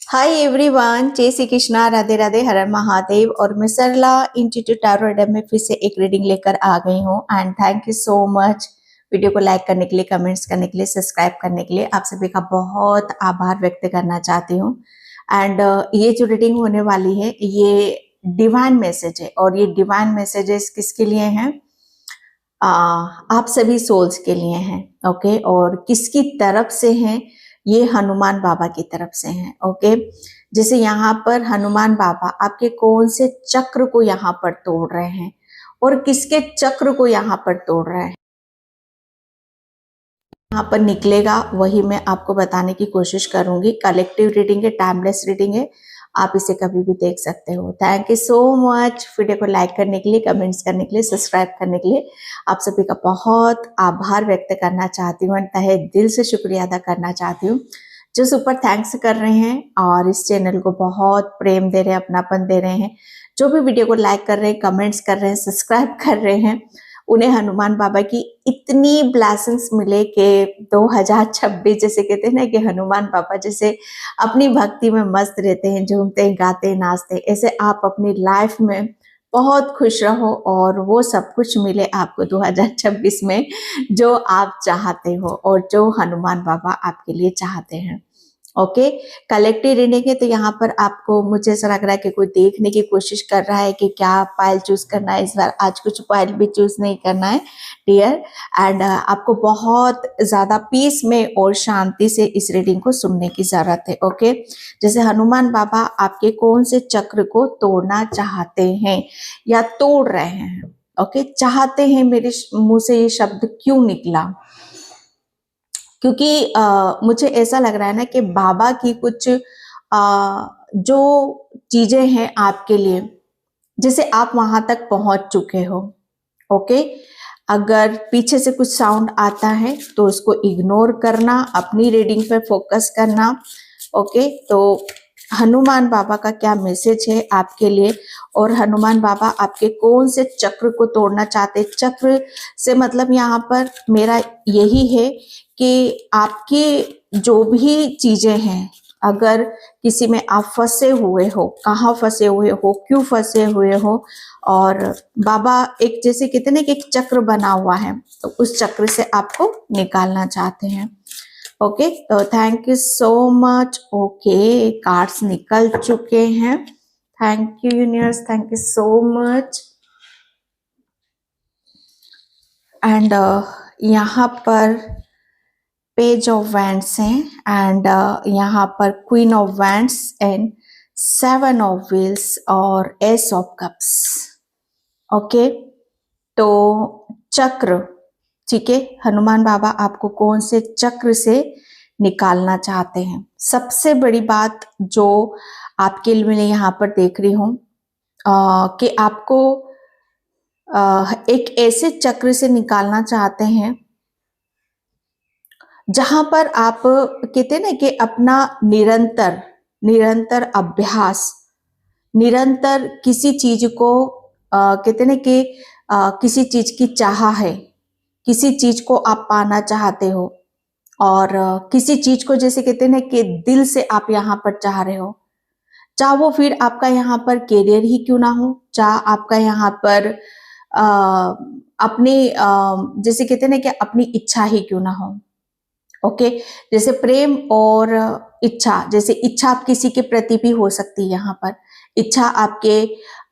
Hi everyone, जय श्री कृष्णा, राधे राधे, हर हर महादेव। और मैं सरला इंस्टीट्यूट टैरो रीडर में फिर से एक रीडिंग लेकर आ गई हूँ। And thank you so much video को लाइक करने के लिए, कमेंट्स करने के लिए, सब्सक्राइब करने के लिए। आप सभी का बहुत आभार व्यक्त करना चाहती हूँ। एंड ये जो रीडिंग होने वाली है ये डिवाइन मैसेज है। और ये डिवाइन मैसेजेस किसके लिए हैं? आप सभी सोल्स के लिए हैं। ओके, और किसकी तरफ से हैं? ये हनुमान बाबा की तरफ से हैं। ओके, जैसे यहाँ पर हनुमान बाबा आपके कौन से चक्र को यहाँ पर तोड़ रहे हैं और किसके चक्र को यहाँ पर तोड़ रहे हैं, यहाँ पर निकलेगा वही मैं आपको बताने की कोशिश करूंगी। कलेक्टिव रीडिंग है, टाइमलेस रीडिंग है, आप इसे कभी भी देख सकते हो। Thank you so much video को लाइक करने के लिए, कमेंट्स करने के लिए, सब्सक्राइब करने के लिए। आप सभी का बहुत आभार व्यक्त करना चाहती हूँ, तहे दिल से शुक्रिया अदा करना चाहती हूँ जो सुपर थैंक्स कर रहे हैं और इस चैनल को बहुत प्रेम दे रहे हैं, अपनापन दे रहे हैं। जो भी वीडियो को लाइक कर रहे हैं, कमेंट्स कर रहे हैं, सब्सक्राइब कर रहे हैं, उन्हें हनुमान बाबा की इतनी ब्लेसिंग्स मिले कि 2026 जैसे कहते हैं ना कि हनुमान बाबा जैसे अपनी भक्ति में मस्त रहते हैं, झूमते हैं, गाते हैं, नाचते हैं, ऐसे आप अपनी लाइफ में बहुत खुश रहो और वो सब कुछ मिले आपको 2026 में जो आप चाहते हो और जो हनुमान बाबा आपके लिए चाहते हैं। ओके, कलेक्टिव रीडिंग है तो यहाँ पर आपको, मुझे ऐसा लग रहा है कि कोई देखने की कोशिश कर रहा है कि क्या पाइल चूज करना है इस बार। आज कुछ पाइल भी चूज नहीं करना है डियर। एंड आपको बहुत ज्यादा पीस में और शांति से इस रीडिंग को सुनने की जरूरत है। ओके, जैसे हनुमान बाबा आपके कौन से चक्र को तोड़ना चाहते हैं या तोड़ रहे हैं। ओके, चाहते हैं, मेरे मुंह से ये शब्द क्यों निकला? क्योंकि मुझे ऐसा लग रहा है ना कि बाबा की कुछ जो चीजें हैं आपके लिए, जैसे आप वहां तक पहुंच चुके हो। ओके, अगर पीछे से कुछ साउंड आता है तो उसको इग्नोर करना, अपनी रीडिंग पे फोकस करना। ओके, तो हनुमान बाबा का क्या मैसेज है आपके लिए और हनुमान बाबा आपके कौन से चक्र को तोड़ना चाहते? चक्र से मतलब यहाँ पर मेरा यही है कि आपकी जो भी चीजें हैं, अगर किसी में आप फंसे हुए हो, कहाँ फंसे हुए हो, क्यों फंसे हुए हो, और बाबा एक जैसे कहते हैं कि एक चक्र बना हुआ है तो उस चक्र से आपको निकालना चाहते हैं। ओके, तो thank you so much. Okay, cards निकल चुके हैं। Thank you universe, thank you so much. And यहाँ पर पेज ऑफ वैंड्स हैं एंड यहाँ पर queen of wands and 7 of wheels और एस ऑफ कप्स। ओके, तो चक्र, ठीक है, हनुमान बाबा आपको कौन से चक्र से निकालना चाहते हैं? सबसे बड़ी बात जो आपके लिए मैं यहाँ पर देख रही हूँ कि आपको एक ऐसे चक्र से निकालना चाहते हैं जहां पर आप कहते हैं ना कि अपना निरंतर निरंतर अभ्यास, निरंतर किसी चीज को कहते हैं ना कि किसी चीज की चाह है, किसी चीज को आप पाना चाहते हो और किसी चीज को जैसे कहते हैं ना कि दिल से आप यहाँ पर चाह रहे हो, चाहे वो फिर आपका यहाँ पर कैरियर ही क्यों ना हो, चाहे आपका यहाँ पर अपने जैसे कहते हैं ना कि अपनी इच्छा ही क्यों ना हो। ओके, जैसे प्रेम और इच्छा, जैसे इच्छा आप किसी के प्रति भी हो सकती है, यहाँ पर इच्छा आपके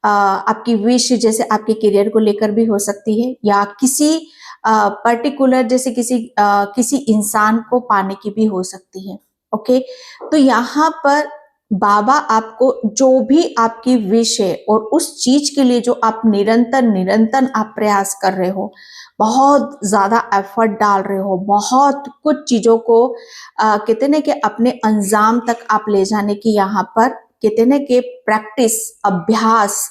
आपकी विश जैसे आपके करियर को लेकर भी हो सकती है या किसी पर्टिकुलर जैसे किसी इंसान को पाने की भी हो सकती है। ओके, तो यहाँ पर बाबा आपको जो भी आपकी विश है और उस चीज के लिए जो आप निरंतर निरंतर आप प्रयास कर रहे हो, बहुत ज्यादा एफर्ट डाल रहे हो, बहुत कुछ चीजों को कहते ना कि अपने अंजाम तक आप ले जाने की यहाँ पर कहते ना कि प्रैक्टिस, अभ्यास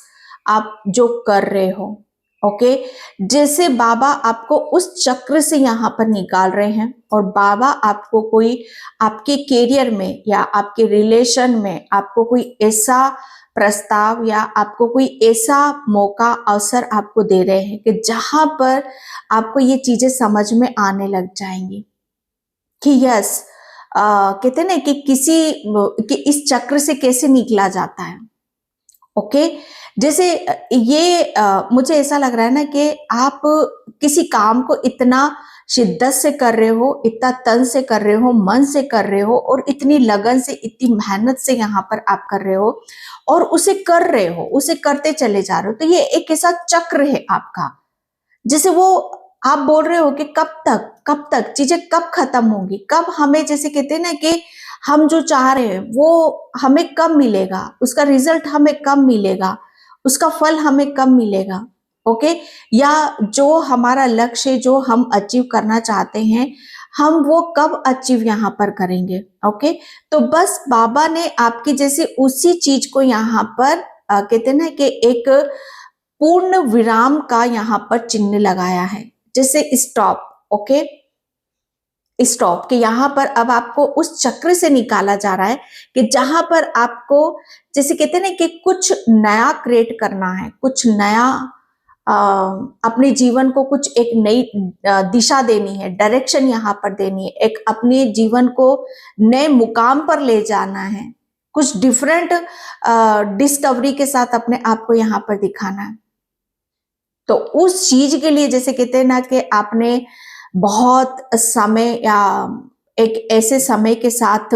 आप जो कर रहे हो। ओके, जैसे बाबा आपको उस चक्र से यहाँ पर निकाल रहे हैं और बाबा आपको कोई आपके करियर में या आपके रिलेशन में आपको कोई ऐसा प्रस्ताव या आपको कोई ऐसा मौका, अवसर आपको दे रहे हैं कि जहां पर आपको ये चीजें समझ में आने लग जाएंगी कि यस, कहते हैं ना कि कि इस चक्र से कैसे निकला जाता है। ओके, जैसे ये मुझे ऐसा लग रहा है ना कि आप किसी काम को इतना शिद्दत से कर रहे हो, इतना तन से कर रहे हो, मन से कर रहे हो, और इतनी लगन से, इतनी मेहनत से यहाँ पर आप कर रहे हो, और उसे कर रहे हो, उसे करते चले जा रहे हो। तो ये एक ऐसा चक्र है आपका, जैसे वो आप बोल रहे हो कि कब तक चीजें कब खत्म होंगी, कब हमें, जैसे कहते हैं ना कि हम जो चाह रहे हैं वो हमें कब मिलेगा, उसका रिजल्ट हमें कब मिलेगा, उसका फल हमें कब मिलेगा। ओके, या जो हमारा लक्ष्य, जो हम अचीव करना चाहते हैं, हम वो कब अचीव यहाँ पर करेंगे। ओके, तो बस बाबा ने आपकी जैसे उसी चीज को यहाँ पर कहते हैं ना कि एक पूर्ण विराम का यहाँ पर चिन्ह लगाया है, जैसे स्टॉप। ओके, स्टॉप, कि यहाँ पर अब आपको उस चक्र से निकाला जा रहा है कि जहां पर आपको, जैसे कहते हैं ना कि कुछ नया क्रिएट करना है, कुछ नया अपने जीवन को कुछ एक नई दिशा देनी है, डायरेक्शन यहाँ पर देनी है, एक अपने जीवन को नए मुकाम पर ले जाना है, कुछ डिफरेंट डिस्कवरी के साथ अपने आप को यहाँ पर दिखाना है। तो उस चीज के लिए, जैसे कहते हैं ना कि आपने बहुत समय या एक ऐसे समय के साथ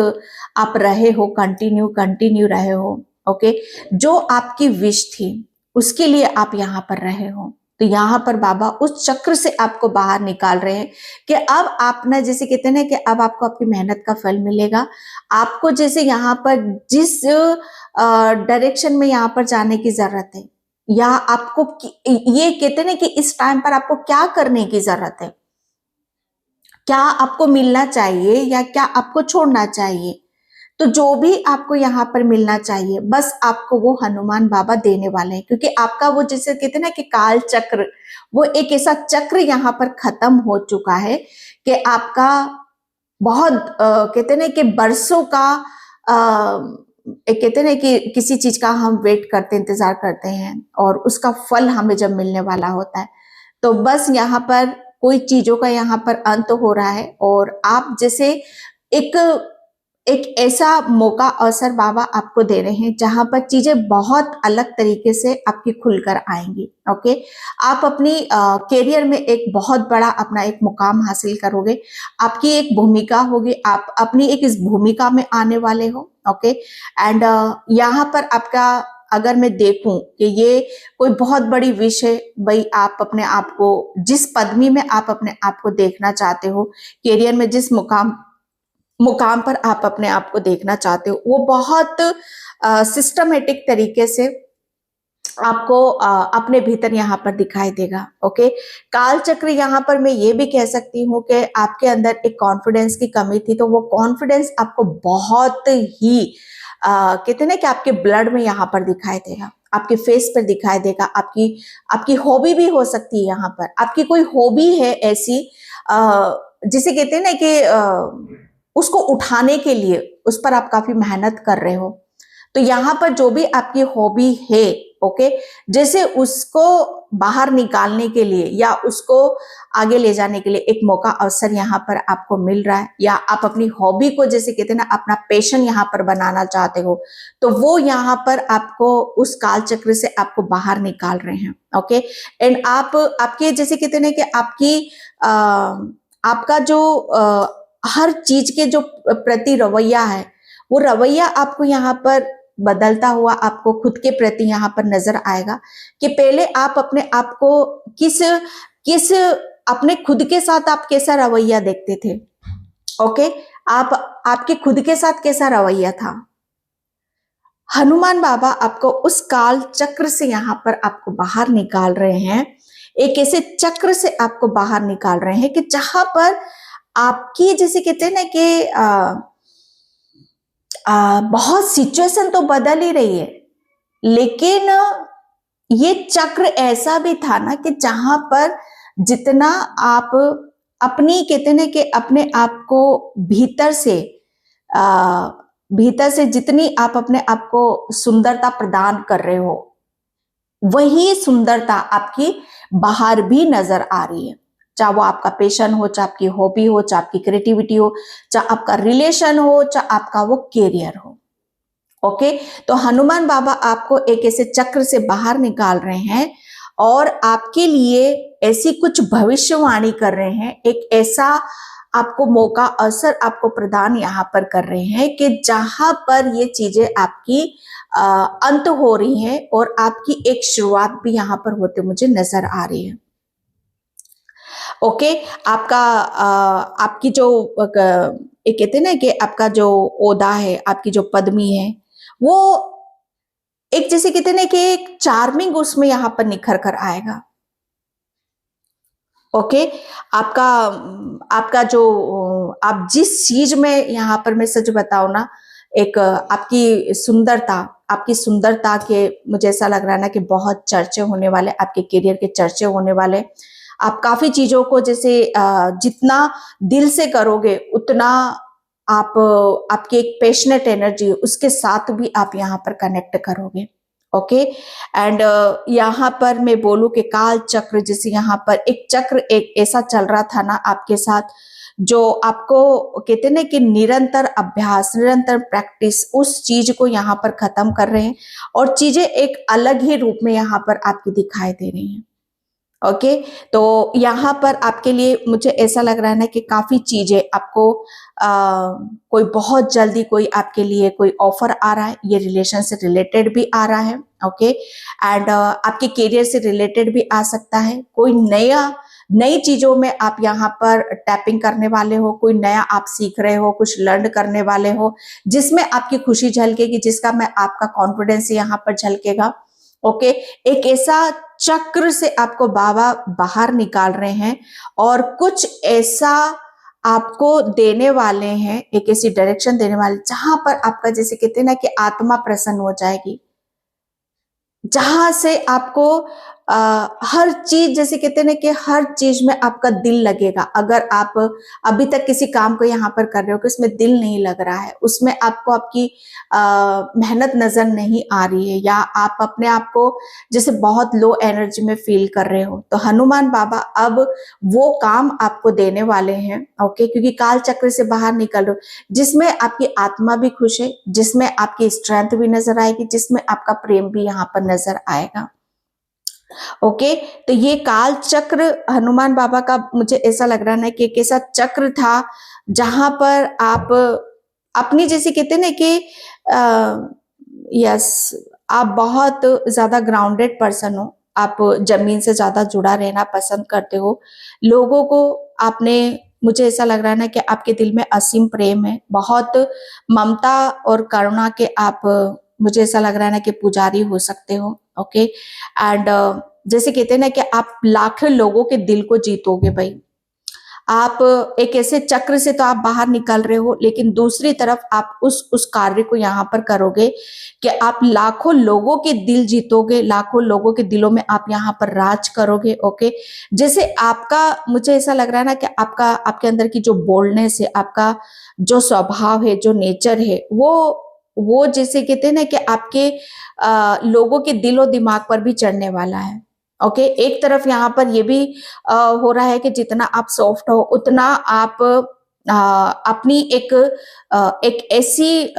आप रहे हो, कंटिन्यू रहे हो। ओके, जो आपकी विश थी उसके लिए आप यहाँ पर रहे हो। तो यहाँ पर बाबा उस चक्र से आपको बाहर निकाल रहे हैं कि अब आप ना, जैसे कहते हैं ना कि अब आपको आपकी मेहनत का फल मिलेगा। आपको जैसे यहाँ पर जिस डायरेक्शन में यहाँ पर जाने की जरूरत है, या आपको ये कहते हैं ना कि इस टाइम पर आपको क्या करने की जरूरत है, क्या आपको मिलना चाहिए या क्या आपको छोड़ना चाहिए। तो जो भी आपको यहाँ पर मिलना चाहिए, बस आपको वो हनुमान बाबा देने वाले हैं, क्योंकि आपका वो, जैसे कहते हैं ना कि काल चक्र, वो एक ऐसा चक्र यहाँ पर खत्म हो चुका है कि आपका बहुत कहते हैं ना कि बरसों का एक कहते हैं ना कि किसी चीज का हम वेट करते, इंतजार करते हैं, और उसका फल हमें जब मिलने वाला होता है, तो बस यहाँ पर कोई चीजों का यहाँ पर अंत हो रहा है, और आप जैसे एक एक ऐसा मौका, अवसर बाबा आपको दे रहे हैं जहां पर चीजें बहुत अलग तरीके से आपकी खुलकर आएंगी। ओके, आप अपनी कैरियर में एक बहुत बड़ा अपना एक मुकाम हासिल करोगे, आपकी एक भूमिका होगी, आप अपनी एक इस भूमिका में आने वाले हो। ओके, एंड यहाँ पर आपका, अगर मैं देखूं कि ये कोई बहुत बड़ी विश है भाई, आप अपने आप को जिस पदवी में आप अपने आप को देखना चाहते हो, कैरियर में जिस मुकाम पर आप अपने आप को देखना चाहते हो, वो बहुत सिस्टमेटिक तरीके से आपको अपने भीतर यहाँ पर दिखाई देगा। ओके, काल चक्र यहाँ पर मैं ये भी कह सकती हूँ कि आपके अंदर एक कॉन्फिडेंस की कमी थी, तो वो कॉन्फिडेंस आपको बहुत ही कहते हैं ना कि आपके ब्लड में यहाँ पर दिखाई देगा, आपके फेस पर दिखाई देगा। आपकी आपकी हॉबी भी हो सकती है, यहाँ पर आपकी कोई हॉबी है ऐसी जिसे कहते हैं ना कि उसको उठाने के लिए उस पर आप काफी मेहनत कर रहे हो। तो यहाँ पर जो भी आपकी हॉबी है, ओके, जैसे उसको बाहर निकालने के लिए या उसको आगे ले जाने के लिए एक मौका, अवसर यहाँ पर आपको मिल रहा है, या आप अपनी हॉबी को, जैसे कहते हैं ना, अपना पैशन यहाँ पर बनाना चाहते हो, तो वो यहाँ पर आपको उस काल चक्र से आपको बाहर निकाल रहे हैं। ओके, एंड आप आपके, जैसे कहते हैं ना कि आपका जो हर चीज के जो प्रति रवैया है, वो रवैया आपको यहाँ पर बदलता हुआ आपको खुद के प्रति यहाँ पर नजर आएगा कि पहले आप अपने आप को किस किस अपने खुद के साथ आप कैसा रवैया देखते थे। ओके, आप आपके खुद के साथ कैसा रवैया था। हनुमान बाबा आपको उस काल चक्र से यहाँ पर आपको बाहर निकाल रहे हैं, एक ऐसे चक्र से आपको बाहर निकाल रहे हैं कि जहां पर आपकी, जैसे कहते हैं ना कि बहुत सिचुएशन तो बदल ही रही है, लेकिन ये चक्र ऐसा भी था ना कि जहां पर जितना आप अपनी, कहते हैं ना कि अपने आप को भीतर से जितनी आप अपने आप को सुंदरता प्रदान कर रहे हो, वही सुंदरता आपकी बाहर भी नजर आ रही है। चाहे वो आपका पैशन हो, चाहे आपकी हॉबी हो, चाहे आपकी क्रिएटिविटी हो, चाहे आपका रिलेशन हो, चाहे आपका वो कैरियर हो। ओके, तो हनुमान बाबा आपको एक ऐसे चक्र से बाहर निकाल रहे हैं और आपके लिए ऐसी कुछ भविष्यवाणी कर रहे हैं, एक ऐसा आपको मौका अवसर आपको प्रदान यहाँ पर कर रहे हैं कि जहां पर ये चीजें आपकी अंत हो रही है और आपकी एक शुरुआत भी यहाँ पर होते मुझे नजर आ रही है। ओके, आपका आपकी जो एक कहते हैं ना कि आपका जो ओदा है, आपकी जो पदवी है, वो एक जैसे कहते हैं ना कि एक चार्मिंग उसमें यहाँ पर निखर कर आएगा। ओके, आपका आपका जो आप जिस चीज में यहाँ पर मैं सच बताऊं ना, एक आपकी सुंदरता के मुझे ऐसा लग रहा है ना कि बहुत चर्चे होने वाले, आपके करियर के चर्चे होने वाले। आप काफी चीजों को जैसे जितना दिल से करोगे उतना आप आपकी एक पैशनेट एनर्जी उसके साथ भी आप यहाँ पर कनेक्ट करोगे। ओके, एंड यहाँ पर मैं बोलूं कि काल चक्र जैसे यहाँ पर एक चक्र एक ऐसा चल रहा था ना आपके साथ, जो आपको कहते ना कि निरंतर अभ्यास, निरंतर प्रैक्टिस उस चीज को यहाँ पर खत्म कर रहे हैं और चीजें एक अलग ही रूप में यहाँ पर आपकी दिखाई दे रही हैं। ओके, तो यहाँ पर आपके लिए मुझे ऐसा लग रहा है ना कि काफी चीजें आपको कोई बहुत जल्दी कोई आपके लिए कोई ऑफर आ रहा है, ये रिलेशन से रिलेटेड भी आ रहा है। ओके, एंड आपके करियर से रिलेटेड भी आ सकता है, कोई नई चीजों में आप यहाँ पर टैपिंग करने वाले हो, कोई नया आप सीख रहे हो, कुछ लर्न करने वाले हो जिसमें आपकी खुशी झलकेगी, जिसका मैं आपका कॉन्फिडेंस यहाँ पर झलकेगा। ओके, एक ऐसा चक्र से आपको बाबा बाहर निकाल रहे हैं और कुछ ऐसा आपको देने वाले हैं, एक ऐसी डायरेक्शन देने वाले जहां पर आपका जैसे कहते हैं ना कि आत्मा प्रसन्न हो जाएगी, जहां से आपको हर चीज जैसे कहते हैं ना कि हर चीज में आपका दिल लगेगा। अगर आप अभी तक किसी काम को यहाँ पर कर रहे हो कि उसमें दिल नहीं लग रहा है, उसमें आपको आपकी मेहनत नजर नहीं आ रही है, या आप अपने आप को जैसे बहुत लो एनर्जी में फील कर रहे हो, तो हनुमान बाबा अब वो काम आपको देने वाले हैं। ओके, क्योंकि काल चक्र से बाहर निकल रहे हो जिसमें आपकी आत्मा भी खुश है, जिसमें आपकी स्ट्रेंथ भी नजर आएगी, जिसमें आपका प्रेम भी यहाँ पर नजर आएगा। ओके, तो ये काल चक्र हनुमान बाबा का मुझे ऐसा लग रहा है ना कि एक ऐसा चक्र था जहां पर आप अपनी जैसे कहते हैं ना कि यस, आप बहुत ज्यादा ग्राउंडेड पर्सन हो, आप जमीन से ज्यादा जुड़ा रहना पसंद करते हो, लोगों को आपने मुझे ऐसा लग रहा है ना कि आपके दिल में असीम प्रेम है, बहुत ममता और करुणा के आप मुझे ऐसा लग रहा है ना कि पुजारी हो सकते हो। ओके, एंड जैसे कहते हैं ना कि आप लाखों लोगों के दिल को जीतोगे भाई। आप एक ऐसे चक्र से तो आप बाहर निकल रहे हो, लेकिन दूसरी तरफ आप उस कार्य को यहाँ पर करोगे कि आप लाखों लोगों के दिल जीतोगे, लाखों लोगों के दिलों में आप यहाँ पर राज करोगे। ओके, जैसे आपका मुझे ऐसा लग रहा है ना कि आपका आपके अंदर की जो बोल्डनेस है, आपका जो स्वभाव है, जो नेचर है, वो जैसे कहते हैं ना कि आपके लोगों के दिलो दिमाग पर भी चढ़ने वाला है। ओके, एक तरफ यहाँ पर ये भी हो रहा है कि जितना आप सॉफ्ट हो उतना आप अपनी एक ऐसी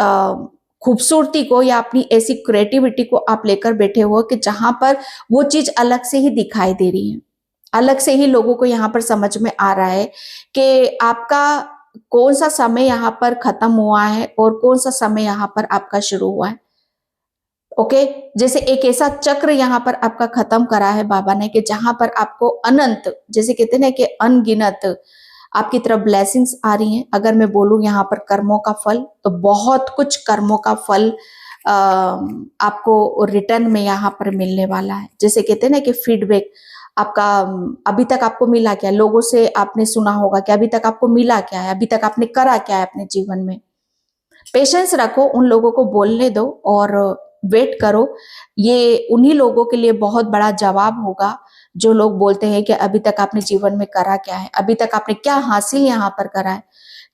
खूबसूरती को या अपनी ऐसी क्रिएटिविटी को आप लेकर बैठे हो कि जहां पर वो चीज अलग से ही दिखाई दे रही है, अलग से ही लोगों को यहाँ पर समझ में आ रहा है कि आपका कौन सा समय यहाँ पर खत्म हुआ है और कौन सा समय यहाँ पर आपका शुरू हुआ है। ओके, जैसे एक ऐसा चक्र यहाँ पर आपका खत्म करा है बाबा ने कि जहां पर आपको अनंत जैसे कहते हैं ना कि अनगिनत आपकी तरफ ब्लेसिंग्स आ रही हैं। अगर मैं बोलूं यहाँ पर कर्मों का फल, तो बहुत कुछ कर्मों का फल आपको रिटर्न में यहाँ पर मिलने वाला है। जैसे कहते हैं ना कि फीडबैक आपका अभी तक आपको मिला क्या, लोगों से आपने सुना होगा कि अभी तक आपको मिला क्या है, अभी तक आपने करा क्या है अपने जीवन में। पेशेंस रखो, उन लोगों को बोलने दो और वेट करो। ये उन्हीं लोगों के लिए बहुत बड़ा जवाब होगा जो लोग बोलते हैं कि अभी तक आपने जीवन में करा क्या है, अभी तक आपने क्या हासिल यहाँ पर करा है।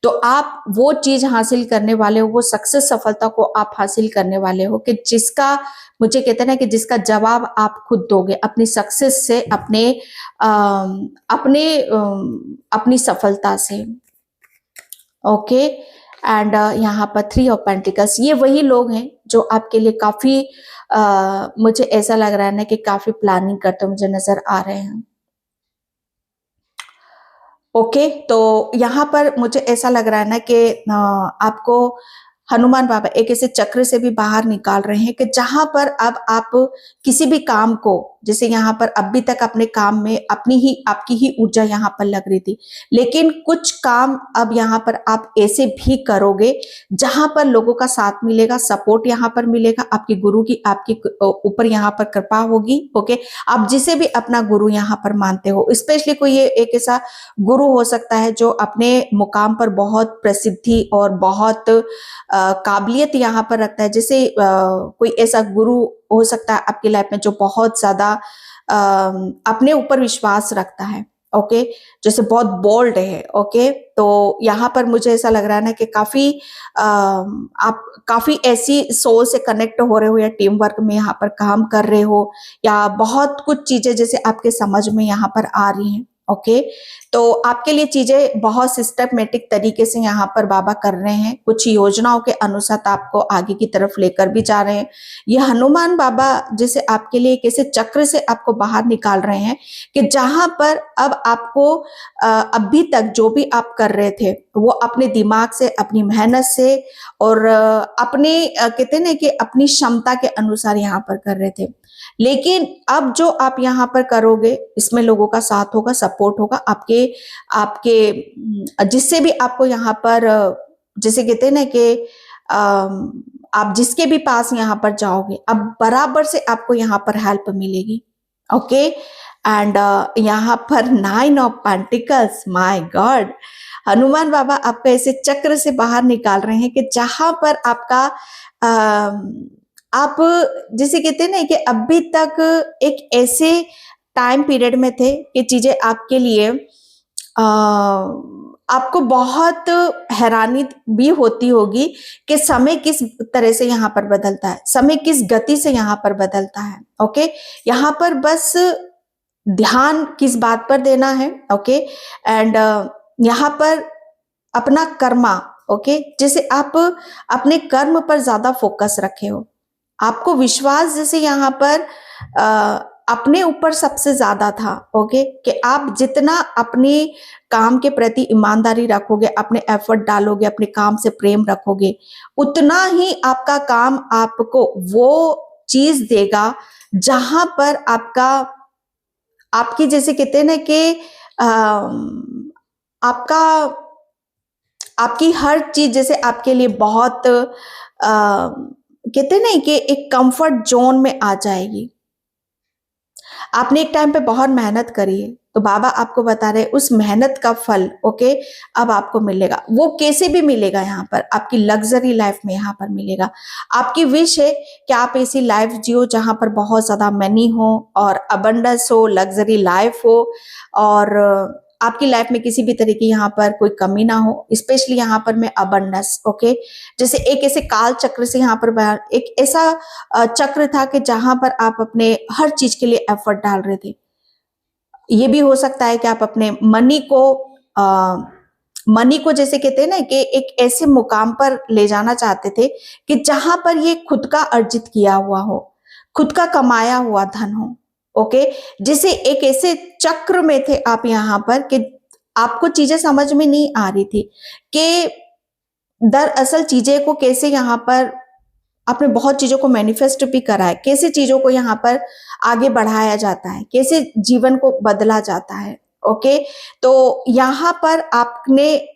तो आप वो चीज हासिल करने वाले हो, वो सक्सेस सफलता को आप हासिल करने वाले हो कि जिसका, मुझे कहते हैं ना कि जिसका जवाब आप खुद दोगे अपनी सक्सेस से, अपनी सफलता से। ओके। एंड यहाँ पर 3 ऑफ पेंटिकल्स, ये वही लोग हैं जो आपके लिए काफी मुझे ऐसा लग रहा है ना कि काफी प्लानिंग करते मुझे नजर आ रहे हैं। ओके, तो यहाँ पर मुझे ऐसा लग रहा है ना कि आपको हनुमान बाबा एक ऐसे चक्र से भी बाहर निकाल रहे हैं कि जहां पर अब आप किसी भी काम को, जैसे यहाँ पर अभी तक अपने काम में आपकी ही ऊर्जा यहाँ पर लग रही थी, लेकिन कुछ काम अब यहाँ पर आप ऐसे भी करोगे जहां पर लोगों का साथ मिलेगा, सपोर्ट यहाँ पर मिलेगा, आपकी गुरु की आपके ऊपर यहाँ पर कृपा होगी। ओके, आप जिसे भी अपना गुरु यहाँ पर मानते हो, स्पेशली कोई ये एक ऐसा गुरु हो सकता है जो अपने मुकाम पर बहुत प्रसिद्धि और बहुत काबिलियत यहाँ पर रखता है, जैसे कोई ऐसा गुरु हो सकता है आपकी लाइफ में जो बहुत ज्यादा अपने ऊपर विश्वास रखता है। ओके, जैसे बहुत बोल्ड है। ओके, तो यहाँ पर मुझे ऐसा लग रहा है ना कि आप काफी ऐसी सोल से कनेक्ट हो रहे हो, या टीम वर्क में यहाँ पर काम कर रहे हो, या बहुत कुछ चीजें जैसे आपके समझ में यहाँ पर आ रही हैं। ओके, तो आपके लिए चीजें बहुत सिस्टमेटिक तरीके से यहाँ पर बाबा कर रहे हैं, कुछ योजनाओं के अनुसार आपको आगे की तरफ लेकर भी जा रहे हैं। ये हनुमान बाबा जैसे आपके लिए एक ऐसे चक्र से आपको बाहर निकाल रहे हैं कि जहां पर अब आपको अभी तक जो भी आप कर रहे थे वो अपने दिमाग से, अपनी मेहनत से और अपने कहते हैं ना कि अपनी क्षमता के अनुसार यहाँ पर कर रहे थे, लेकिन अब जो आप यहाँ पर करोगे इसमें लोगों का साथ होगा, सपोर्ट होगा, आपके आपके जिससे भी आपको यहाँ पर जैसे कहते हैं ना कि आप जिसके भी पास यहाँ पर जाओगे अब बराबर से आपको यहाँ पर हेल्प मिलेगी। ओके, एंड यहाँ पर 9 of pentacles, my god, Hanuman बाबा आपका ऐसे चक्र से बाहर निकाल रहे हैं कि जहां पर आपका आप जिसे कहते हैं ना कि अभी तक एक ऐसे टाइम पीरियड में थे कि चीजें आपके लिए आपको बहुत हैरानी भी होती होगी कि समय किस तरह से यहाँ पर बदलता है, समय किस गति से यहाँ पर बदलता है। ओके, यहाँ पर बस ध्यान किस बात पर देना है। ओके, एंड यहाँ पर अपना कर्मा, ओके, जैसे आप अपने कर्म पर ज्यादा फोकस रखे हो, आपको विश्वास जैसे यहाँ पर अपने ऊपर सबसे ज्यादा था। ओके, कि आप जितना अपने काम के प्रति ईमानदारी रखोगे, अपने एफर्ट डालोगे, अपने काम से प्रेम रखोगे, उतना ही आपका काम आपको वो चीज देगा जहां पर आपकी जैसे कहते हैं ना कि आपका आपकी हर चीज जैसे आपके लिए बहुत कहते हैं ना कि एक कंफर्ट जोन में आ जाएगी। आपने एक टाइम पे बहुत मेहनत करी है, तो बाबा आपको बता रहे उस मेहनत का फल, ओके, अब आपको मिलेगा। वो कैसे भी मिलेगा, यहाँ पर आपकी लग्जरी लाइफ में यहाँ पर मिलेगा। आपकी विश है कि आप ऐसी लाइफ जियो जहां पर बहुत ज्यादा मनी हो और अबंडेंस हो, लग्जरी लाइफ हो, और आपकी लाइफ में किसी भी तरह की यहाँ पर कोई कमी ना हो, स्पेशली यहाँ पर मैं अबंडेंस। ओके, जैसे एक ऐसे काल चक्र से यहाँ पर एक ऐसा चक्र था कि जहां पर आप अपने हर चीज के लिए एफर्ट डाल रहे थे। ये भी हो सकता है कि आप अपने मनी को जैसे कहते हैं ना कि एक ऐसे मुकाम पर ले जाना चाहते थे कि जहां पर ये खुद का अर्जित किया हुआ हो, खुद का कमाया हुआ धन हो। ओके, जैसे एक ऐसे चक्र में थे आप यहाँ पर कि आपको चीजें समझ में नहीं आ रही थी कि दरअसल चीजें को कैसे यहाँ पर आपने बहुत चीजों को मैनिफेस्ट भी करा है, कैसे चीजों को यहाँ पर आगे बढ़ाया जाता है, कैसे जीवन को बदला जाता है। ओके, तो यहाँ पर आपने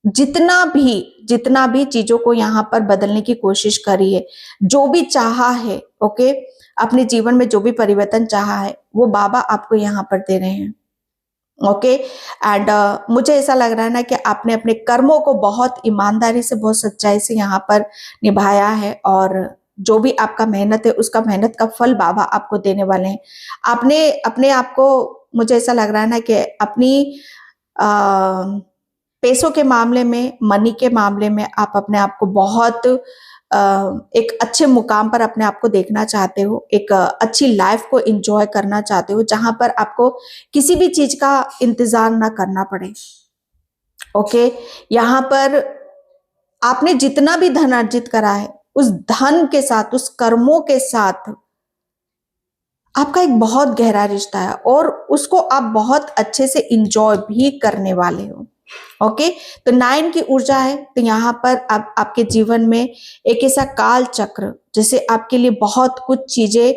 जितना भी चीजों को यहाँ पर बदलने की कोशिश करी है, जो भी चाहा है, ओके, अपने जीवन में जो भी परिवर्तन चाहा है, वो बाबा आपको यहाँ पर दे रहे हैं। ओके, एंड मुझे ऐसा लग रहा है ना कि आपने अपने कर्मों को बहुत ईमानदारी से, बहुत सच्चाई से यहाँ पर निभाया है, और जो भी आपका मेहनत है उसका मेहनत का फल बाबा आपको देने वाले हैं। आपने अपने आप को, मुझे ऐसा लग रहा है ना कि अपनी पैसों के मामले में, मनी के मामले में आप अपने आप को बहुत एक अच्छे मुकाम पर अपने आप को देखना चाहते हो, एक अच्छी लाइफ को एंजॉय करना चाहते हो, जहां पर आपको किसी भी चीज का इंतजार ना करना पड़े। ओके, यहाँ पर आपने जितना भी धन अर्जित करा है, उस धन के साथ, उस कर्मों के साथ आपका एक बहुत गहरा रिश्ता है और उसको आप बहुत अच्छे से इंजॉय भी करने वाले हो। ओके, तो 9 की ऊर्जा है, तो यहाँ पर अब आपके जीवन में एक ऐसा काल चक्र, जैसे आपके लिए बहुत कुछ चीजें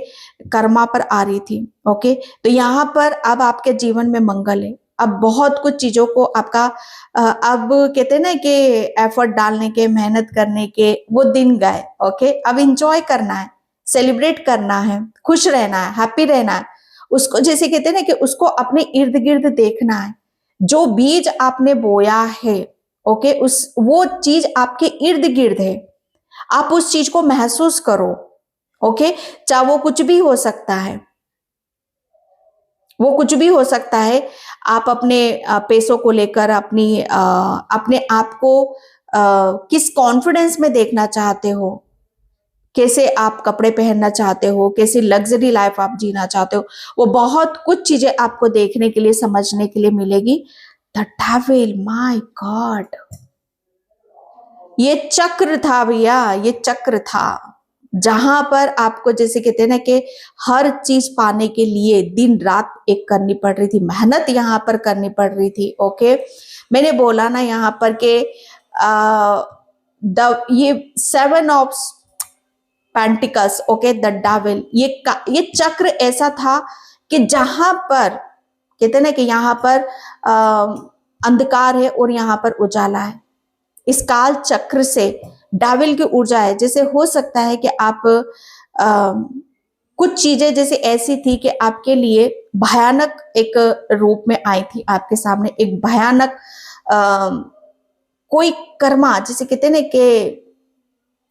कर्मा पर आ रही थी। ओके, तो यहाँ पर अब आपके जीवन में मंगल है। अब बहुत कुछ चीजों को आपका अब कहते हैं ना कि एफर्ट डालने के, मेहनत करने के वो दिन गए। ओके, अब इंजॉय करना है, सेलिब्रेट करना है, खुश रहना है, हैप्पी रहना है। उसको जैसे कहते हैं ना कि उसको अपने इर्द गिर्द देखना है। जो बीज आपने बोया है, ओके, उस वो चीज आपके इर्द गिर्द है, आप उस चीज को महसूस करो। ओके, चाहे वो कुछ भी हो सकता है, वो कुछ भी हो सकता है। आप अपने पैसों को लेकर अपने आप को किस कॉन्फिडेंस में देखना चाहते हो, कैसे आप कपड़े पहनना चाहते हो, कैसे लग्जरी लाइफ आप जीना चाहते हो, वो बहुत कुछ चीजें आपको देखने के लिए, समझने के लिए मिलेगी। द डेविल, माय गॉड, ये चक्र था भैया, ये चक्र था, जहां पर आपको जैसे कहते हैं ना कि हर चीज पाने के लिए दिन रात एक करनी पड़ रही थी, मेहनत यहाँ पर करनी पड़ रही थी। ओके, मैंने बोला ना यहाँ पर के ये 7 of pentacles, okay, the devil, ये चक्र ऐसा था कि जहां पर कहते हैं ना कि यहाँ पर अंधकार है और यहाँ पर उजाला है। इस काल चक्र से डेविल की ऊर्जा है। जैसे हो सकता है कि आप कुछ चीजें जैसे ऐसी थी कि आपके लिए भयानक एक रूप में आई थी, आपके सामने एक भयानक कोई कर्मा, जैसे कहते हैं ना कि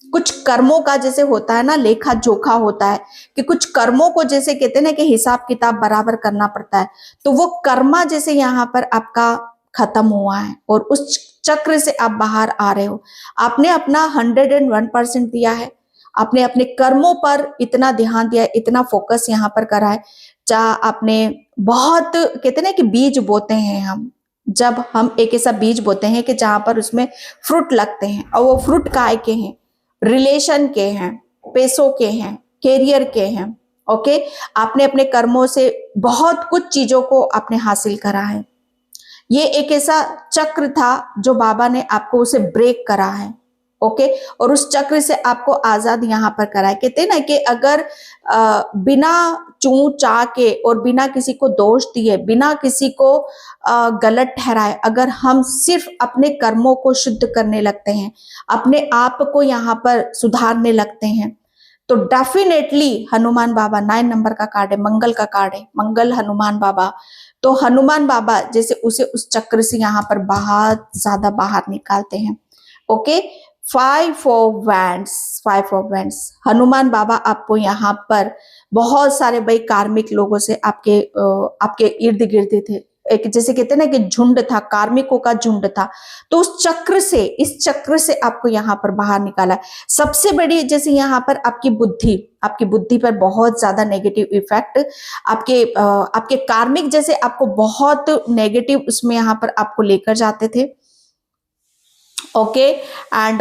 कुछ कर्मों का जैसे होता है ना, लेखा जोखा होता है कि कुछ कर्मों को जैसे कहते हैं ना कि हिसाब किताब बराबर करना पड़ता है, तो वो कर्मा जैसे यहाँ पर आपका खत्म हुआ है और उस चक्र से आप बाहर आ रहे हो। आपने अपना 101% दिया है, आपने अपने कर्मों पर इतना ध्यान दिया, इतना फोकस यहाँ पर करा है। चाहे आपने बहुत कहते हैं ना कि बीज बोते हैं हम, जब हम एक ऐसा बीज बोते हैं कि जहां पर उसमें फ्रूट लगते हैं, और वो फ्रूट काय के हैं, रिलेशन के हैं, पैसों के हैं, कैरियर के हैं। ओके, आपने अपने कर्मों से बहुत कुछ चीजों को आपने हासिल करा है। ये एक ऐसा चक्र था जो बाबा ने आपको उसे ब्रेक करा है। ओके, और उस चक्र से आपको आजाद यहाँ पर करा है। कहते हैं ना कि अगर बिना चू चा के और बिना किसी को दोष दिए, बिना किसी को गलत ठहराए, अगर हम सिर्फ अपने कर्मों को शुद्ध करने लगते हैं, अपने आप को यहाँ पर सुधारने लगते हैं, तो डेफिनेटली हनुमान बाबा 9 नंबर का कार्ड है, मंगल का कार्ड है, मंगल हनुमान बाबा, तो हनुमान बाबा जैसे उसे उस चक्र से यहाँ पर बहुत ज्यादा बाहर निकालते हैं। Okay, 5 of wands, 5 of wands, Hanuman बाबा आपको यहाँ पर बहुत सारे भाई कार्मिक लोगों से आपके इर्द गिर्द थे, एक जैसे कहते हैं ना कि झुंड था, कार्मिकों का झुंड था, तो उस चक्र से, इस चक्र से आपको यहाँ पर बाहर निकाला। सबसे बड़ी जैसे यहाँ पर आपकी बुद्धि पर बहुत ज्यादा नेगेटिव इफेक्ट, आपके कार्मिक जैसे आपको बहुत नेगेटिव उसमें यहाँ पर आपको लेकर जाते थे। ओके, एंड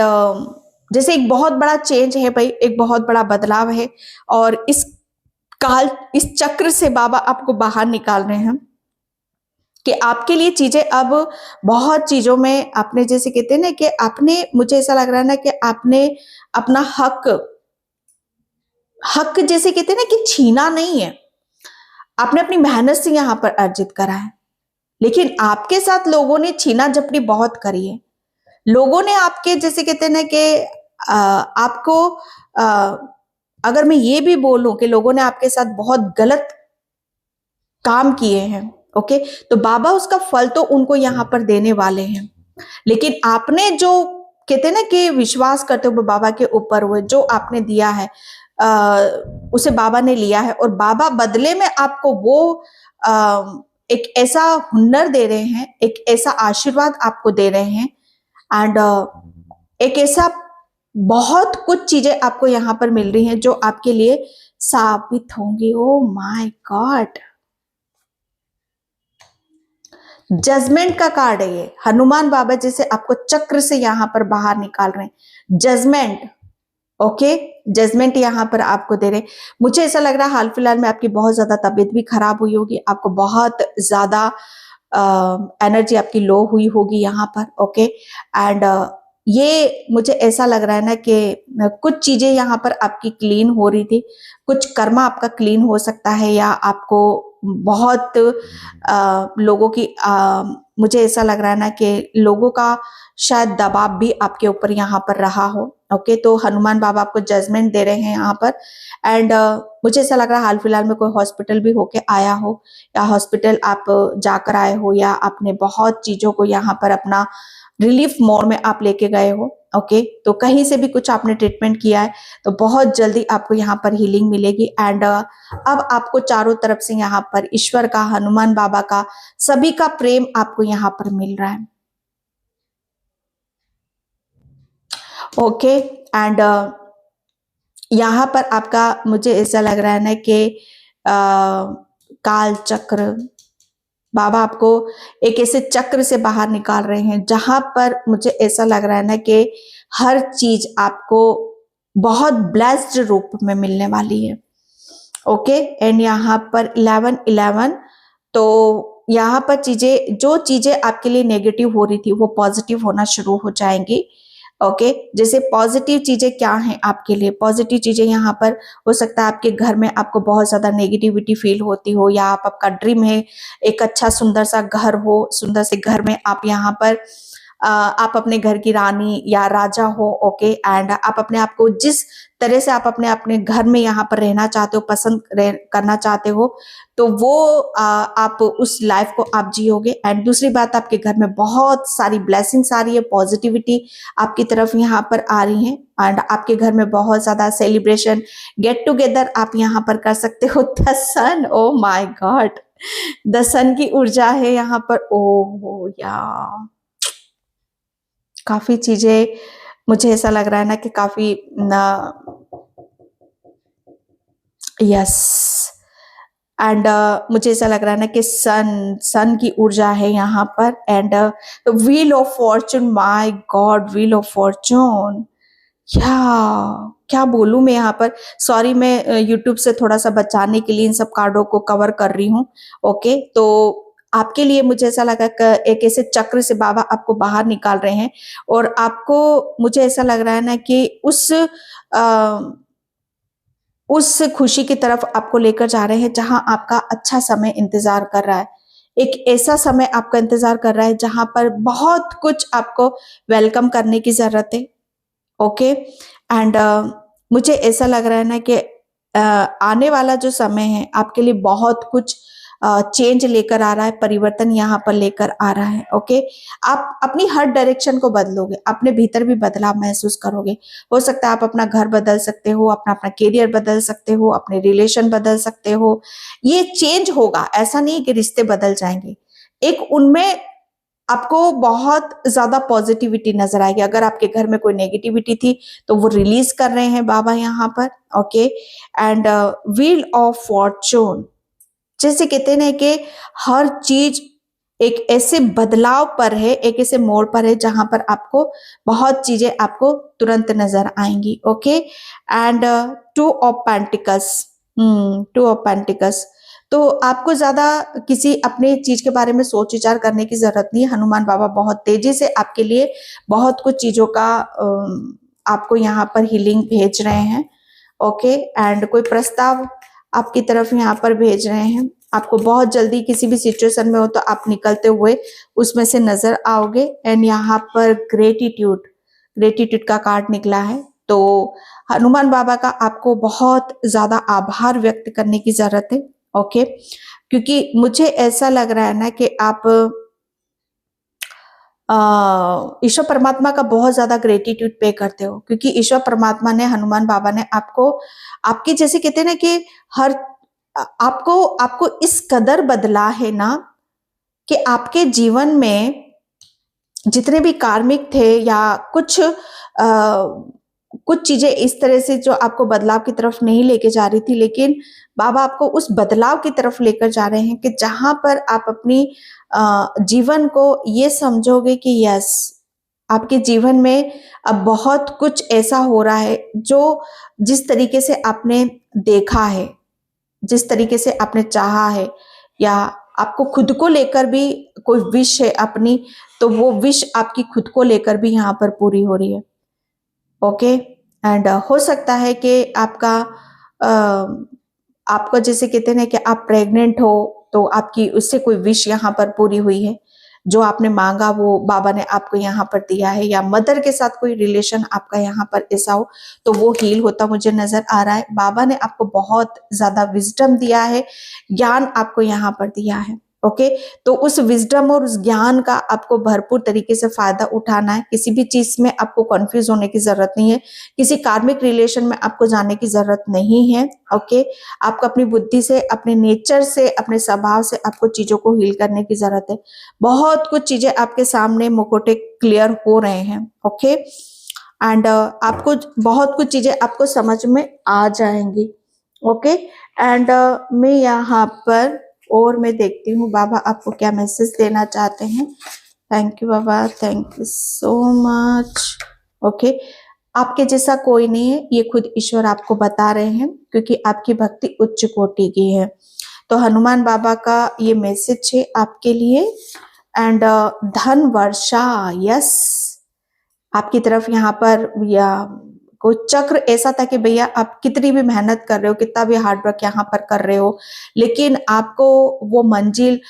जैसे एक बहुत बड़ा चेंज है भाई, एक बहुत बड़ा बदलाव है, और इस चक्र से बाबा आपको बाहर निकाल रहे हैं कि आपके लिए चीजें अब बहुत चीजों में आपने जैसे कहते हैं ना कि आपने, मुझे ऐसा लग रहा है ना कि आपने अपना हक जैसे कहते हैं ना कि छीना नहीं है, आपने अपनी मेहनत से यहाँ पर अर्जित करा है, लेकिन आपके साथ लोगों ने छीना झपटी बहुत करी है। लोगों ने आपके जैसे कहते हैं ना कि आपको अगर मैं ये भी बोलूं कि लोगों ने आपके साथ बहुत गलत काम किए हैं। ओके, तो बाबा उसका फल तो उनको यहाँ पर देने वाले हैं, लेकिन आपने जो कहते हैं ना कि विश्वास करते हुए बाबा के ऊपर हुए, जो आपने दिया है उसे बाबा ने लिया है, और बाबा बदले में आपको वो एक ऐसा हुनर दे रहे हैं, एक ऐसा आशीर्वाद आपको दे रहे हैं, एंड एक ऐसा बहुत कुछ चीजें आपको यहाँ पर मिल रही हैं जो आपके लिए साबित होंगी। ओ माय गॉड, जजमेंट का कार्ड है ये। हनुमान बाबा जैसे आपको चक्र से यहाँ पर बाहर निकाल रहे हैं, जजमेंट। ओके, जजमेंट यहाँ पर आपको दे रहे हैं। मुझे ऐसा लग रहा है हाल फिलहाल में आपकी बहुत ज्यादा तबीयत भी खराब हुई होगी, आपको बहुत ज्यादा एनर्जी आपकी लो हुई होगी यहाँ पर। ओके, एंड ये मुझे ऐसा लग रहा है ना कि कुछ चीजें यहाँ पर आपकी क्लीन हो रही थी, कुछ कर्मा आपका क्लीन हो सकता है, या आपको बहुत लोगों की मुझे ऐसा लग रहा है ना कि लोगों का शायद दबाव भी आपके ऊपर यहाँ पर रहा हो। ओके, तो हनुमान बाबा आपको जजमेंट दे रहे हैं यहाँ पर। एंड मुझे ऐसा लग रहा है हाल फिलहाल में कोई हॉस्पिटल भी होके आया हो, या हॉस्पिटल आप जाकर आए हो, या आपने बहुत चीजों को यहाँ पर अपना रिलीफ मोड में आप लेके गए हो। ओके, तो कहीं से भी कुछ आपने ट्रीटमेंट किया है तो बहुत जल्दी आपको यहाँ पर हीलिंग मिलेगी। एंड अब आपको चारों तरफ से यहाँ पर ईश्वर का, हनुमान बाबा का, सभी का प्रेम आपको यहाँ पर मिल रहा है। ओके, एंड यहाँ पर आपका मुझे ऐसा लग रहा है ना कि काल चक्र, बाबा आपको एक ऐसे चक्र से बाहर निकाल रहे हैं जहां पर मुझे ऐसा लग रहा है ना कि हर चीज आपको बहुत ब्लेस्ड रूप में मिलने वाली है। ओके, एंड यहाँ पर 11-11, तो यहाँ पर चीजें, जो चीजें आपके लिए नेगेटिव हो रही थी वो पॉजिटिव होना शुरू हो जाएंगी। ओके, जैसे पॉजिटिव चीजें क्या हैं आपके लिए? पॉजिटिव चीजें यहाँ पर हो सकता है आपके घर में आपको बहुत ज्यादा नेगेटिविटी फील होती हो, या आपका ड्रीम है एक अच्छा सुंदर सा घर हो, सुंदर से घर में आप यहाँ पर आप अपने घर की रानी या राजा हो। ओके, एंड आप अपने आप को जिस तरह से आप अपने घर में यहाँ पर रहना चाहते हो, पसंद करना चाहते हो, तो वो आप उस लाइफ को आप जियोगे। एंड दूसरी बात, आपके घर में बहुत सारी ब्लेसिंग्स आ रही है, पॉजिटिविटी आपकी तरफ यहाँ पर आ रही है, एंड आपके घर में बहुत ज्यादा सेलिब्रेशन, गेट टुगेदर आप यहाँ पर कर सकते हो। The sun, oh my god, the sun की ऊर्जा है यहाँ पर। ओ या काफी चीजें, मुझे ऐसा लग रहा है ना कि काफी यस, एंड मुझे ऐसा लग रहा है ना कि सन की ऊर्जा है यहाँ पर। And wheel of Fortune, my God, wheel of Fortune, क्या बोलूं मैं यहाँ पर। सॉरी, मैं यूट्यूब से थोड़ा सा बचाने के लिए इन सब कार्डों को कवर कर रही हूँ। ओके, तो आपके लिए मुझे ऐसा लगा कि एक ऐसे चक्र से बाबा आपको बाहर निकाल रहे हैं, और आपको मुझे ऐसा लग रहा है ना कि उस खुशी की तरफ आपको लेकर जा रहे हैं जहां आपका अच्छा समय इंतजार कर रहा है। एक ऐसा समय आपका इंतजार कर रहा है जहां पर बहुत कुछ आपको वेलकम करने की जरूरत है। ओके, एंड मुझे ऐसा लग रहा है ना कि आने वाला जो समय है आपके लिए बहुत कुछ चेंज लेकर आ रहा है, परिवर्तन यहाँ पर लेकर आ रहा है। ओके, आप अपनी हर डायरेक्शन को बदलोगे, अपने भीतर भी बदलाव महसूस करोगे। हो सकता है आप अपना घर बदल सकते हो, अपना अपना करियर बदल सकते हो, अपने रिलेशन बदल सकते हो। ये चेंज होगा, ऐसा नहीं कि रिश्ते बदल जाएंगे। एक उनमें आपको बहुत ज्यादा पॉजिटिविटी नजर आएगी। अगर आपके घर में कोई नेगेटिविटी थी तो वो रिलीज कर रहे हैं बाबा यहाँ पर। Okay, and wheel of Fortune, जैसे कहते हैं कि हर चीज एक ऐसे बदलाव पर है, एक ऐसे मोड़ पर है जहां पर आपको बहुत चीजें आपको तुरंत नजर आएंगी। Okay, and two of pentacles, two of pentacles, तो आपको ज्यादा किसी अपने चीज के बारे में सोच विचार करने की जरूरत नहीं है। हनुमान बाबा बहुत तेजी से आपके लिए बहुत कुछ चीजों का आपको यहाँ पर हीलिंग भेज रहे हैं। ओके, एंड कोई प्रस्ताव आपकी तरफ यहाँ पर भेज रहे हैं। आपको बहुत जल्दी किसी भी सिचुएशन में हो तो आप निकलते हुए उसमें से नजर आओगे। एंड यहाँ पर ग्रेटिट्यूड, ग्रेटिट्यूड का कार्ड निकला है। तो हनुमान बाबा का आपको बहुत ज्यादा आभार व्यक्त करने की जरूरत है। ओके, क्योंकि मुझे ऐसा लग रहा है ना कि आप ईश्वर परमात्मा का बहुत ज्यादा ग्रेटिट्यूड पे करते हो, क्योंकि ईश्वर परमात्मा ने, हनुमान बाबा ने आपको, आपकी जैसे कहते हैं ना कि हर आपको आपको इस कदर बदला है ना, कि आपके जीवन में जितने भी कार्मिक थे या कुछ चीजें इस तरह से जो आपको बदलाव की तरफ नहीं लेके जा रही थी, लेकिन बाबा आपको उस बदलाव की तरफ लेकर जा रहे हैं कि जहां पर आप अपनी जीवन को ये समझोगे कि यस, आपके जीवन में अब बहुत कुछ ऐसा हो रहा है जो जिस तरीके से आपने देखा है, जिस तरीके से आपने चाहा है, या आपको खुद को लेकर भी कोई विश है अपनी, तो वो विश आपकी खुद को लेकर भी यहाँ पर पूरी हो रही है। ओके। एंड हो सकता है कि आपका जैसे कहते हैं ना कि आप प्रेग्नेंट हो, तो आपकी उससे कोई विश यहाँ पर पूरी हुई है, जो आपने मांगा वो बाबा ने आपको यहाँ पर दिया है, या मदर के साथ कोई रिलेशन आपका यहाँ पर ऐसा हो तो वो हील होता मुझे नजर आ रहा है। बाबा ने आपको बहुत ज्यादा विजडम दिया है, ज्ञान आपको यहाँ पर दिया है। ओके, तो उस विजडम और उस ज्ञान का आपको भरपूर तरीके से फायदा उठाना है। किसी भी चीज में आपको कंफ्यूज होने की जरूरत नहीं है, किसी कार्मिक रिलेशन में आपको जाने की जरूरत नहीं है। ओके, आपको अपनी बुद्धि से, अपने नेचर से, अपने स्वभाव से आपको चीजों को हील करने की जरूरत है। बहुत कुछ चीजें आपके सामने मुखौटे क्लियर हो रहे हैं। ओके, एंड आपको बहुत कुछ चीजें आपको समझ में आ जाएंगी। ओके, एंड मैं यहाँ पर और मैं देखती हूँ बाबा आपको क्या मैसेज देना चाहते हैं। Thank you Baba, thank you so much. Okay, आपके जैसा कोई नहीं है, ये खुद ईश्वर आपको बता रहे हैं, क्योंकि आपकी भक्ति उच्च कोटि की है। तो हनुमान बाबा का ये मैसेज है आपके लिए। एंड धन वर्षा, यस, आपकी तरफ यहाँ पर या कोई चक्र ऐसा था कि भैया आप कितनी भी मेहनत कर रहे हो, कितना भी हार्ड वर्क यहाँ पर कर रहे हो, लेकिन आपको वो मंजिल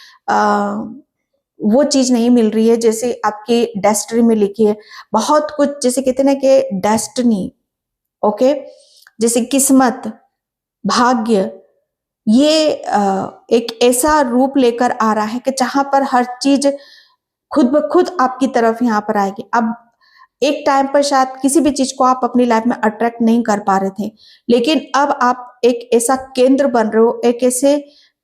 वो चीज नहीं मिल रही है जैसे आपकी डेस्टिनी में लिखी है। बहुत कुछ जैसे कहते हैं ना कि डेस्टिनी, ओके, जैसे किस्मत, भाग्य, ये एक ऐसा रूप लेकर आ रहा है कि जहां पर हर चीज खुद ब खुद आपकी तरफ यहाँ पर आएगी। अब एक टाइम पर शायद किसी भी चीज को आप अपनी लाइफ में अट्रैक्ट नहीं कर पा रहे थे, लेकिन अब आप एक ऐसा केंद्र बन रहे हो, एक ऐसे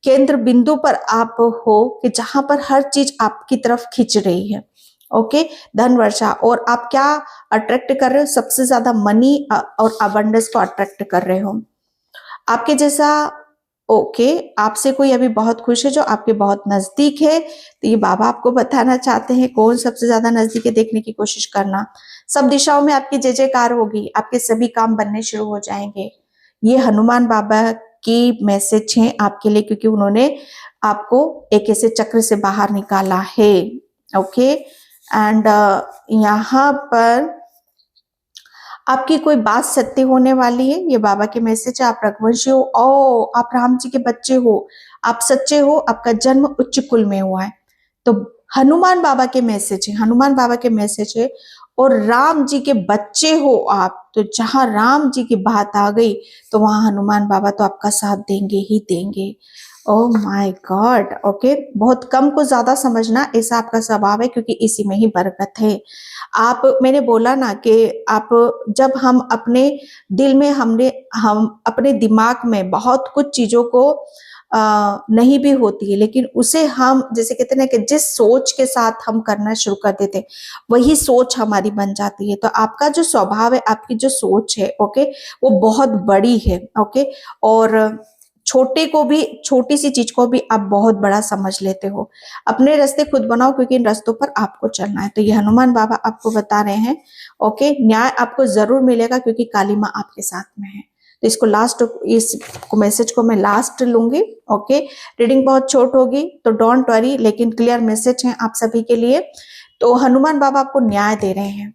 केंद्र बिंदु पर आप हो कि जहां पर हर चीज आपकी तरफ खींच रही है। ओके, धन वर्षा, और आप क्या अट्रैक्ट कर रहे हो? सबसे ज्यादा मनी और अबंडेंस को अट्रैक्ट कर रहे हो। आपके जैसा, ओके, आपसे कोई अभी बहुत खुश है जो आपके बहुत नजदीक है, तो ये बाबा आपको बताना चाहते हैं कौन सबसे ज्यादा नजदीक है, देखने की कोशिश करना। सब दिशाओं में आपकी जय जयकार होगी, आपके सभी काम बनने शुरू हो जाएंगे। ये हनुमान बाबा की मैसेज है आपके लिए, क्योंकि उन्होंने आपको एक ऐसे चक्र से बाहर निकाला है। ओके, एंड यहाँ पर आपकी कोई बात सत्य होने वाली है, ये बाबा के मैसेज है। आप रघुवंशी हो, ओ आप राम जी के बच्चे हो, आप सच्चे हो, आपका जन्म उच्च कुल में हुआ है, तो हनुमान बाबा के मैसेज है, हनुमान बाबा के मैसेज है। और राम जी के बच्चे हो आप, तो जहां राम जी की बात आ गई तो वहां हनुमान बाबा तो आपका साथ देंगे ही देंगे। Oh my God. ओके, बहुत कम को ज्यादा समझना, ऐसा आपका स्वभाव है, क्योंकि इसी में ही बरकत है। आप, मैंने बोला ना कि आप, जब हम अपने दिल में हम अपने दिमाग में बहुत कुछ चीजों को नहीं भी होती है, लेकिन उसे हम जैसे कहते हैं ना कि जिस सोच के साथ हम करना शुरू कर देते, वही सोच हमारी बन जाती है। तो आपका जो स्वभाव है, आपकी जो सोच है, ओके, वो बहुत बड़ी है। ओके, और छोटे को भी, छोटी सी चीज को भी आप बहुत बड़ा समझ लेते हो। अपने रास्ते खुद बनाओ, क्योंकि इन रास्तों पर आपको चलना है। तो ये हनुमान बाबा आपको बता रहे हैं। ओके, न्याय आपको जरूर मिलेगा, क्योंकि काली माँ आपके साथ में है। तो इसको लास्ट, इस मैसेज को मैं लास्ट लूंगी। ओके, रीडिंग बहुत छोट होगी तो डोंट वरी, लेकिन क्लियर मैसेज है आप सभी के लिए। तो हनुमान बाबा आपको न्याय दे रहे हैं,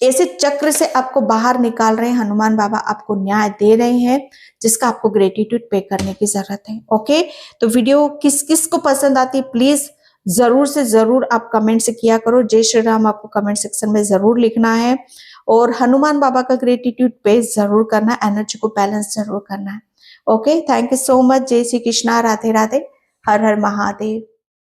ऐसे चक्र से आपको बाहर निकाल रहे हैं। हनुमान बाबा आपको न्याय दे रहे हैं, जिसका आपको ग्रेटिट्यूड पे करने की जरूरत है। ओके, तो वीडियो किस किस को पसंद आती है, प्लीज जरूर से जरूर आप कमेंट से किया करो। जय श्री राम आपको कमेंट सेक्शन में जरूर लिखना है, और हनुमान बाबा का ग्रेटिट्यूड पे जरूर करना है, एनर्जी को बैलेंस जरूर करना है। Okay, thank you so much. जय श्री कृष्णा, राधे राधे, हर हर महादेव।